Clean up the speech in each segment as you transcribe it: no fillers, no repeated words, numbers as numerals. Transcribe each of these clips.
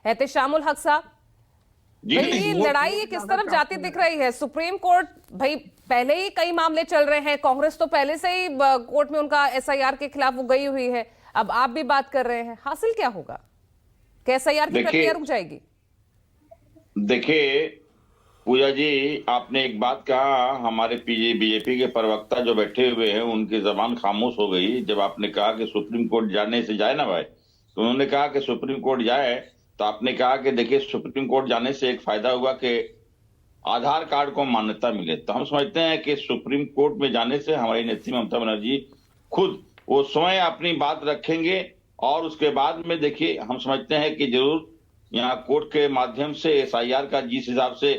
एहतेशामुल हक साहब, भाई ये लड़ाई ये किस तरफ जाती दिख रही है? सुप्रीम कोर्ट भाई पहले ही कई मामले चल रहे हैं, कांग्रेस तो पहले से ही कोर्ट में उनका एसआईआर के खिलाफ वो गई हुई है, अब आप भी बात कर रहे हैं, हासिल क्या होगा? क्या एसआईआर की प्रक्रिया रुक जाएगी? देखिए पूजा जी, आपने एक बात कहा, हमारे बीजेपी के प्रवक्ता जो बैठे हुए हैं उनकी जबान खामोश हो गई जब आपने कहा कि सुप्रीम कोर्ट जाने से जाए ना भाई। तो उन्होंने कहा कि सुप्रीम कोर्ट जाए, तो आपने कहा कि देखिए सुप्रीम कोर्ट जाने से एक फायदा हुआ कि आधार कार्ड को मान्यता मिले। तो हम समझते हैं कि सुप्रीम कोर्ट में जाने से हमारी नेत्री ममता बनर्जी खुद वो स्वयं अपनी बात रखेंगे, और उसके बाद में देखिए हम समझते हैं कि जरूर यहाँ कोर्ट के माध्यम से एसआईआर का जिस हिसाब से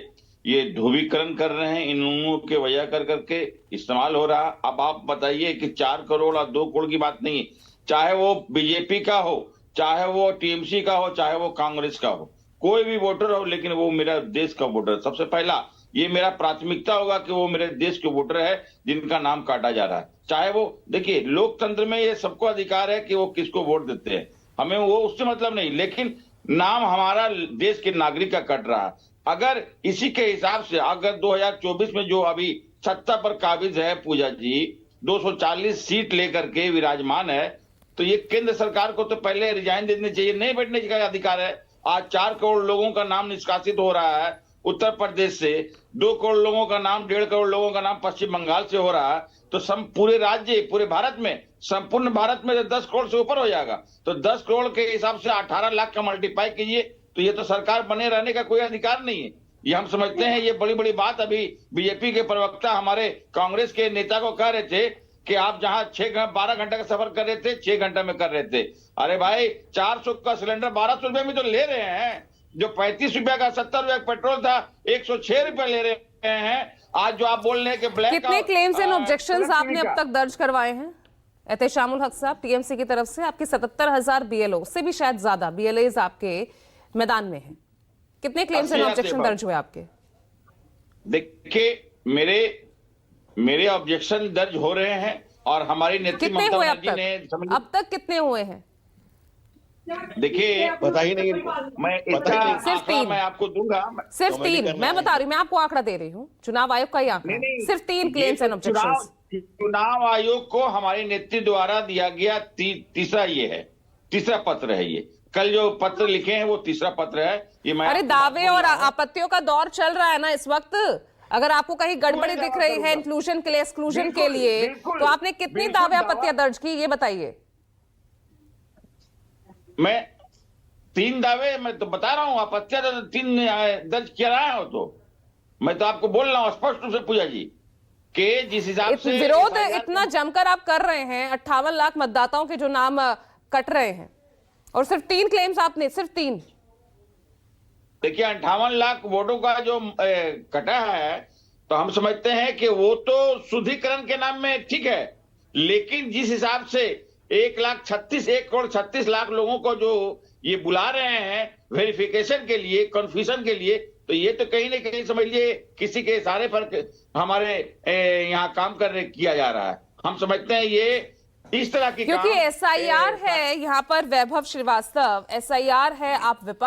ये ध्रुवीकरण कर रहे हैं, इन लोगों के वजह कर करके इस्तेमाल हो रहा। अब आप बताइए कि 4 करोड़ और 2 करोड़ की बात नहीं है, चाहे वो बीजेपी का हो, चाहे वो टीएमसी का हो, चाहे वो कांग्रेस का हो, कोई भी वोटर हो, लेकिन वो मेरा देश का वोटर है। सबसे पहला ये मेरा प्राथमिकता होगा कि वो मेरे देश के वोटर है जिनका नाम काटा जा रहा है। चाहे वो देखिए लोकतंत्र में ये सबको अधिकार है कि वो किसको वोट देते हैं, हमें वो उससे मतलब नहीं, लेकिन नाम हमारा देश के नागरिक का कट रहा है। अगर इसी के हिसाब से अगर 2024 में जो अभी सत्ता पर काबिज है पूजा जी, 240 सीट लेकर के विराजमान है, तो ये केंद्र सरकार को तो पहले रिजाइन देनी चाहिए, नहीं बैठने का अधिकार है। आज 4 करोड़ लोगों का नाम निष्कासित हो रहा है उत्तर प्रदेश से, 2 करोड़ लोगों का नाम, 1.5 करोड़ लोगों का नाम पश्चिम बंगाल से हो रहा है, तो पूरे राज्य, पूरे भारत में, संपूर्ण भारत में 10 करोड़ से ऊपर हो जाएगा। तो 10 करोड़ के हिसाब से 18 लाख का मल्टीप्लाई कीजिए, तो ये तो सरकार बने रहने का कोई अधिकार नहीं है। ये हम समझते हैं ये बड़ी बड़ी बात अभी बीजेपी के प्रवक्ता हमारे कांग्रेस के नेता को कह रहे थे कि आप जहां 12 घंटे का सफर कर रहे थे, 6 घंटे में कर रहे थे। अरे भाई 400 का सिलेंडर 1200 रुपए में तो ले रहे हैं, जो 35 रुपए का 70 रुपए का पेट्रोल था 106 रुपए ले रहे हैं। आज जो आप बोल रहे हैं कि ब्लैक, कितने क्लेम्स एंड ऑब्जेक्शंस आपने अब तक दर्ज करवाए हैं एहतेशामुल हक साहब टीएमसी की तरफ से? आपके 77,000 बीएलओ से भी शायद ज्यादा बीएलएज आपके मैदान में हैं, कितने क्लेम्स एंड ऑब्जेक्शन दर्ज हुए आपके? देखिए मेरे ऑब्जेक्शन दर्ज हो रहे हैं, और हमारी नेत्री ममता बनर्जी ने अब तक कितने हुए हैं? देखिए पता ही नहीं, मैं इसका सिर्फ 3 मैं आपको दूंगा, सिर्फ 3 मैं बता रही हूँ, मैं आपको आंकड़ा दे रही हूँ, चुनाव आयोग का ही आंकड़ा, सिर्फ 3 क्लेम्स एंड ऑब्जेक्शंस। चुनाव आयोग को हमारी नेत्री द्वारा दिया गया तीसरा ये है, तीसरा पत्र है। ये कल जो पत्र लिखे हैं वो तीसरा पत्र है। ये मैं अरे दावे और आपत्तियों का दौर चल रहा है ना इस वक्त, अगर आपको कहीं गड़बड़ी दिख रही है इंक्लूजन के लिए, एक्सक्लूजन के लिए, तो आपने कितनी दावे आपत्तियां दर्ज की ये बताइए? मैं 3 दावे, मैं तो बता रहा हूं, आपत्तियां तो 3 दर्ज किया रहा हो, तो मैं तो आपको बोल रहा हूं स्पष्ट रूप से पूजा जी कि जिस हिसाब से विरोध इतना जमकर आप कर रहे हैं, 58 लाख मतदाताओं के जो नाम कट रहे हैं, और सिर्फ 3 क्लेम्स आपने, सिर्फ 3। देखिए 58 लाख वोटों का जो कटा है, तो हम समझते हैं कि वो तो शुद्धिकरण के नाम में ठीक है, लेकिन जिस हिसाब से 1 करोड़ 36 लाख लोगों को जो ये बुला रहे हैं वेरिफिकेशन के लिए, कन्फ्यूजन के लिए, तो ये तो कहीं ना कहीं समझिए किसी के इशारे पर हमारे यहाँ काम किया जा रहा है। हम समझते हैं ये इस तरह की, क्योंकि एसआईआर है यहाँ पर, वैभव श्रीवास्तव, एसआईआर है, आप विपक्ष